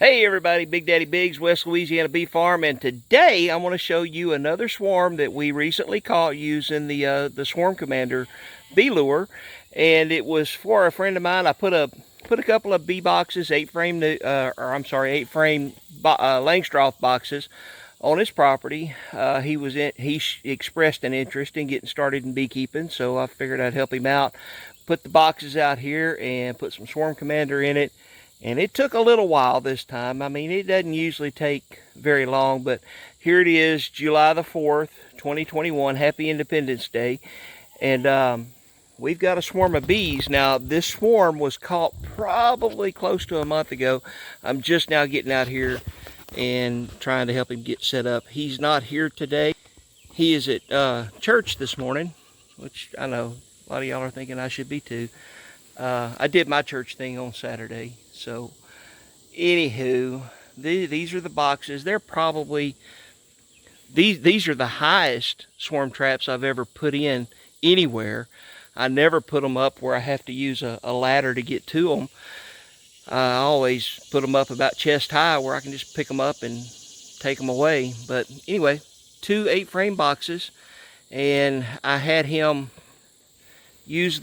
Hey everybody, Big Daddy Biggs, West Louisiana Bee Farm, and today I want to show you another swarm that we recently caught using the Swarm Commander bee lure, and it was for a friend of mine. I put a couple of bee boxes, 8-frame Langstroth boxes on his property. He expressed an interest in getting started in beekeeping, so I figured I'd help him out. Put the boxes out here and put some Swarm Commander in it. And it took a little while this time. I mean, it doesn't usually take very long, but here it is, July the 4th, 2021. Happy Independence Day. And we've got a swarm of bees. Now, this swarm was caught probably close to a month ago. I'm just now getting out here and trying to help him get set up. He's not here today. He is at church this morning, which I know a lot of y'all are thinking I should be too. I did my church thing on Saturday. So, anywho, these are the boxes. They're probably, these are the highest swarm traps I've ever put in anywhere. I never put them up where I have to use a ladder to get to them. I always put them up about chest high where I can just pick them up and take them away. But anyway, 2 8-frame boxes, and I had him use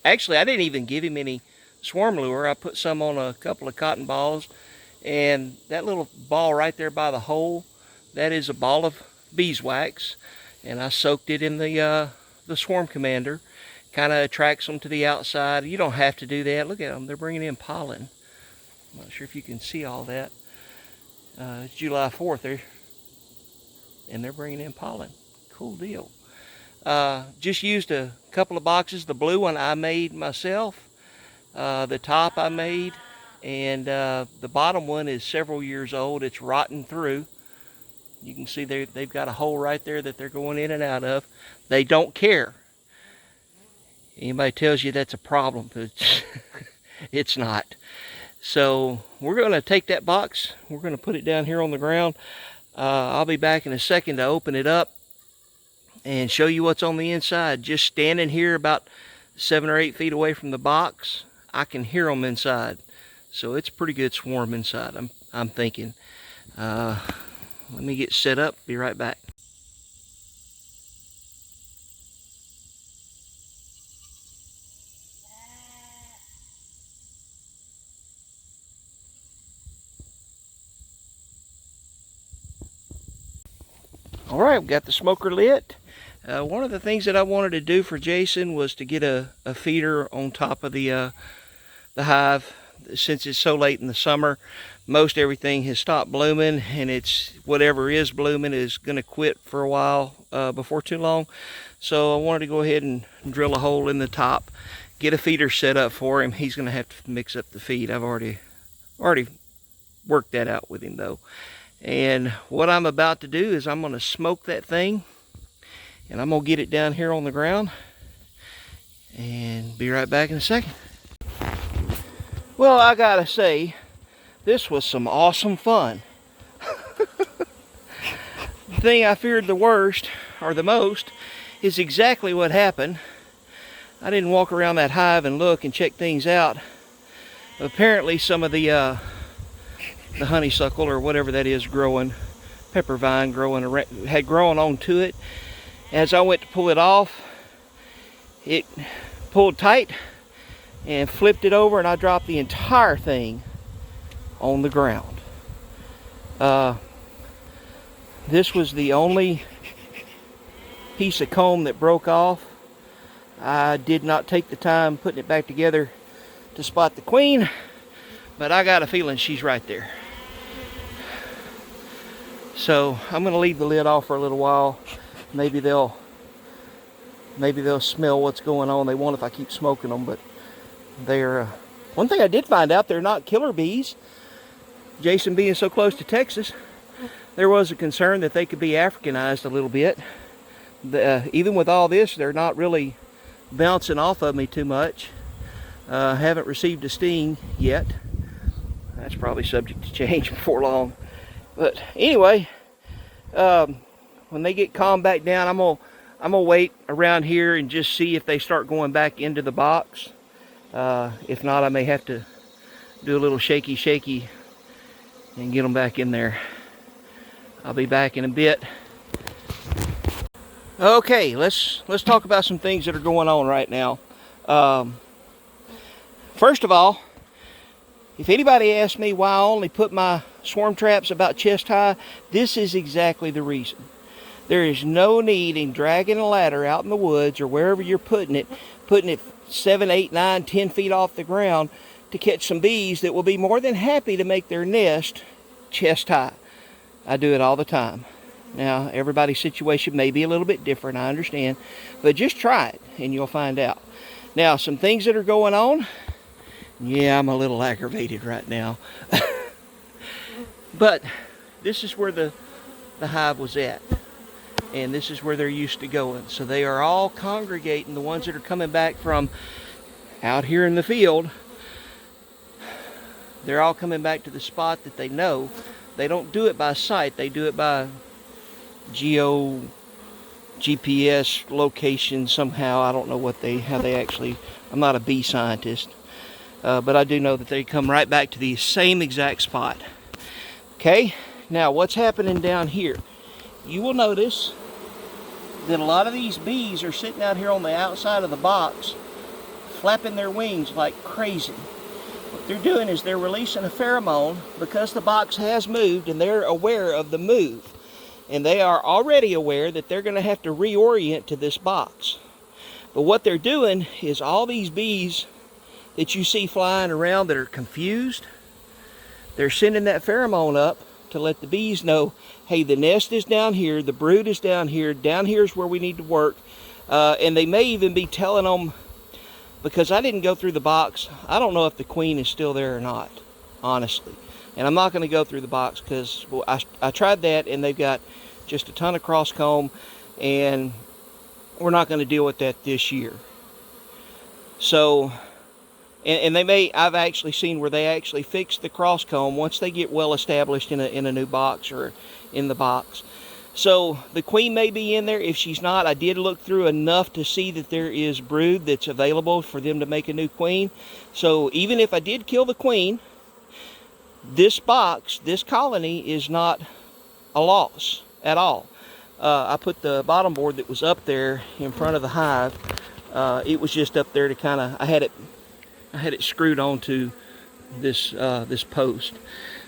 actually I didn't even give him any swarm lure. I put some on a couple of cotton balls, and that little ball right there by the hole, that is a ball of beeswax, and I soaked it in the Swarm Commander. Kind of attracts them to the outside. You don't have to do that. Look at them, they're bringing in pollen. I'm not sure if you can see all that. It's July 4th and they're bringing in pollen. Cool deal. Just used a couple of boxes. The blue one I made myself. The top I made, and the bottom one is several years old. It's rotten through. You can see they've got a hole right there that they're going in and out of. They don't care. Anybody tells you that's a problem, it's not. So we're going to take that box. We're going to put it down here on the ground. I'll be back in a second to open it up and show you what's on the inside. Just standing here about 7 or 8 feet away from the box, I can hear them inside. So it's a pretty good swarm inside, I'm thinking. Let me get set up, be right back. All right, we've got the smoker lit. One of the things that I wanted to do for Jason was to get a feeder on top of the hive. Since it's so late in the summer, most everything has stopped blooming, and it's whatever is blooming is going to quit for a while before too long. So I wanted to go ahead and drill a hole in the top, get a feeder set up for him. He's going to have to mix up the feed. I've already worked that out with him though. And what I'm about to do is I'm going to smoke that thing, and I'm going to get it down here on the ground and be right back in a second. Well, I gotta say, this was some awesome fun. The thing I feared the worst, or the most, is exactly what happened. I didn't walk around that hive and look and check things out. Apparently some of the honeysuckle or whatever that is growing, pepper vine had grown onto it. As I went to pull it off, it pulled tight and flipped it over, and I dropped the entire thing on the ground. This was the only piece of comb that broke off. I did not take the time putting it back together to spot the queen, but I got a feeling she's right there. So I'm going to leave the lid off for a little while. Maybe they'll smell what's going on. They won't if I keep smoking them, but they're one thing I did find out, they're not killer bees. Jason being so close to Texas, there was a concern that they could be Africanized a little bit. Even with all this, they're not really bouncing off of me too much. Haven't received a sting yet. That's probably subject to change before long. But anyway, when they get calmed back down, I'm gonna wait around here and just see if they start going back into the box. If not, I may have to do a little shaky shaky and get them back in there. I'll be back in a bit. Okay, let's talk about some things that are going on right now. First of all, if anybody asks me why I only put my swarm traps about chest high, this is exactly the reason. There is no need in dragging a ladder out in the woods or wherever you're putting it 7, 8, 9, 10 feet off the ground to catch some bees that will be more than happy to make their nest chest high. I do it all the time. Now, everybody's situation may be a little bit different, I understand, but just try it and you'll find out. Now, some things that are going on. Yeah, I'm a little aggravated right now. But this is where the hive was at. And this is where they're used to going. So they are all congregating, the ones that are coming back from out here in the field. They're all coming back to the spot that they know. They don't do it by sight. They do it by GPS location somehow. I don't know how they actually, I'm not a bee scientist. But I do know that they come right back to the same exact spot. Okay, now what's happening down here? You will notice that a lot of these bees are sitting out here on the outside of the box, flapping their wings like crazy. What they're doing is they're releasing a pheromone because the box has moved and they're aware of the move. And they are already aware that they're going to have to reorient to this box. But what they're doing is all these bees that you see flying around that are confused, they're sending that pheromone up to let the bees know, hey, the nest is down here, the brood is down here is where we need to work. And they may even be telling them, because I didn't go through the box, I don't know if the queen is still there or not, honestly. And I'm not going to go through the box because I tried that and they've got just a ton of cross comb and we're not going to deal with that this year. So, and they may, I've actually seen where they actually fix the cross comb once they get well established in a new box or in the box. So the queen may be in there. If she's not, I did look through enough to see that there is brood that's available for them to make a new queen. So even if I did kill the queen, this box, this colony is not a loss at all. I put the bottom board that was up there in front of the hive. It was just up there to kind of, I had it screwed onto this post.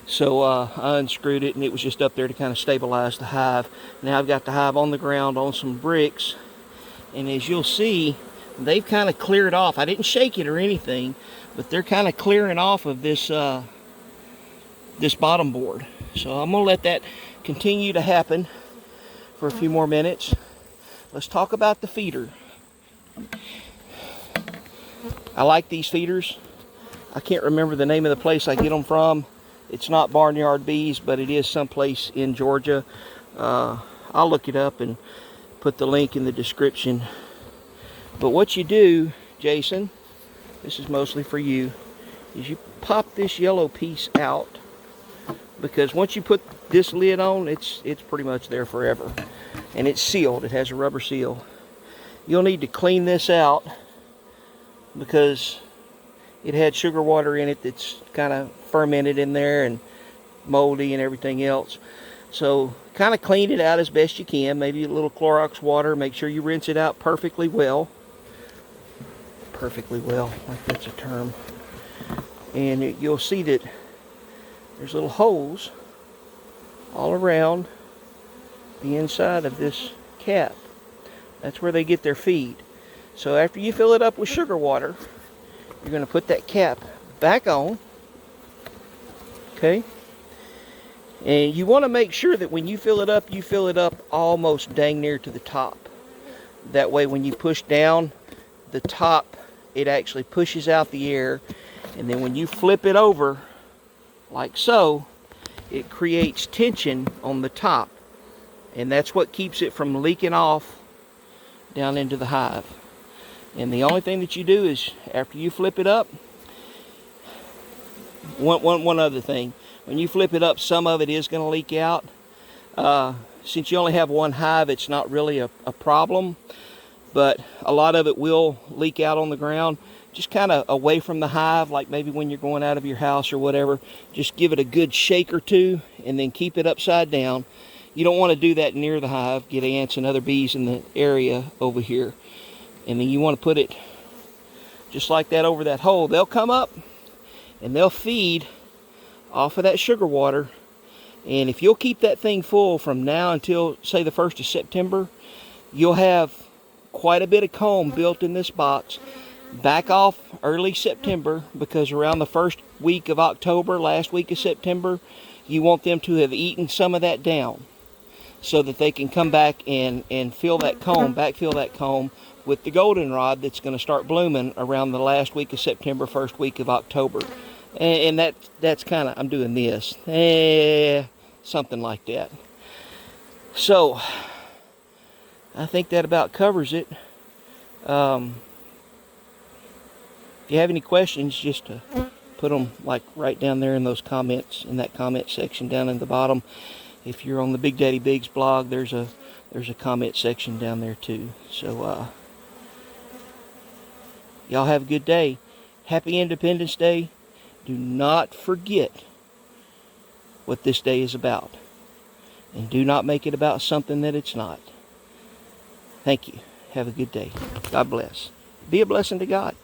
So I unscrewed it and it was just up there to kind of stabilize the hive. Now I've got the hive on the ground on some bricks, and as you'll see, they've kind of cleared off. I didn't shake it or anything, but they're kind of clearing off of this this bottom board. So I'm gonna let that continue to happen for a few more minutes. Let's talk about the feeder. I like these feeders. I can't remember the name of the place I get them from. It's not Barnyard Bees, but it is someplace in Georgia. I'll look it up and put the link in the description. But what you do, Jason, this is mostly for you, is you pop this yellow piece out, because once you put this lid on, it's pretty much there forever. And it's sealed. It has a rubber seal. You'll need to clean this out because it had sugar water in it that's kind of fermented in there and moldy and everything else. So kind of clean it out as best you can. Maybe a little Clorox water. Make sure you rinse it out perfectly well. Perfectly well, like that's a term. And you'll see that there's little holes all around the inside of this cap. That's where they get their feed. So after you fill it up with sugar water, you're going to put that cap back on. Okay? And you want to make sure that when you fill it up almost dang near to the top. That way when you push down the top, it actually pushes out the air. And then when you flip it over, like so, it creates tension on the top. And that's what keeps it from leaking off down into the hive. And the only thing that you do is, after you flip it up, one other thing. When you flip it up, some of it is going to leak out. Since you only have one hive, it's not really a problem. But a lot of it will leak out on the ground. just kind of away from the hive, like maybe when you're going out of your house or whatever. Just give it a good shake or two and then keep it upside down. You don't want to do that near the hive, get ants and other bees in the area over here. And then you want to put it just like that over that hole. They'll come up and they'll feed off of that sugar water. And if you'll keep that thing full from now until, say, the 1st of September, you'll have quite a bit of comb built in this box. Back off early September, because around the first week of October, last week of September, you want them to have eaten some of that down so that they can come back and fill that comb, backfill that comb with the goldenrod that's going to start blooming around the last week of September, first week of October. And that's kind of, I'm doing this, something like that. So I think that about covers it. If you have any questions, just put them like right down there in those comments, in that comment section down in the bottom. If you're on the Big Daddy Biggs blog, there's a comment section down there too. So y'all have a good day. Happy Independence Day. Do not forget what this day is about. And do not make it about something that it's not. Thank you. Have a good day. God bless. Be a blessing to God.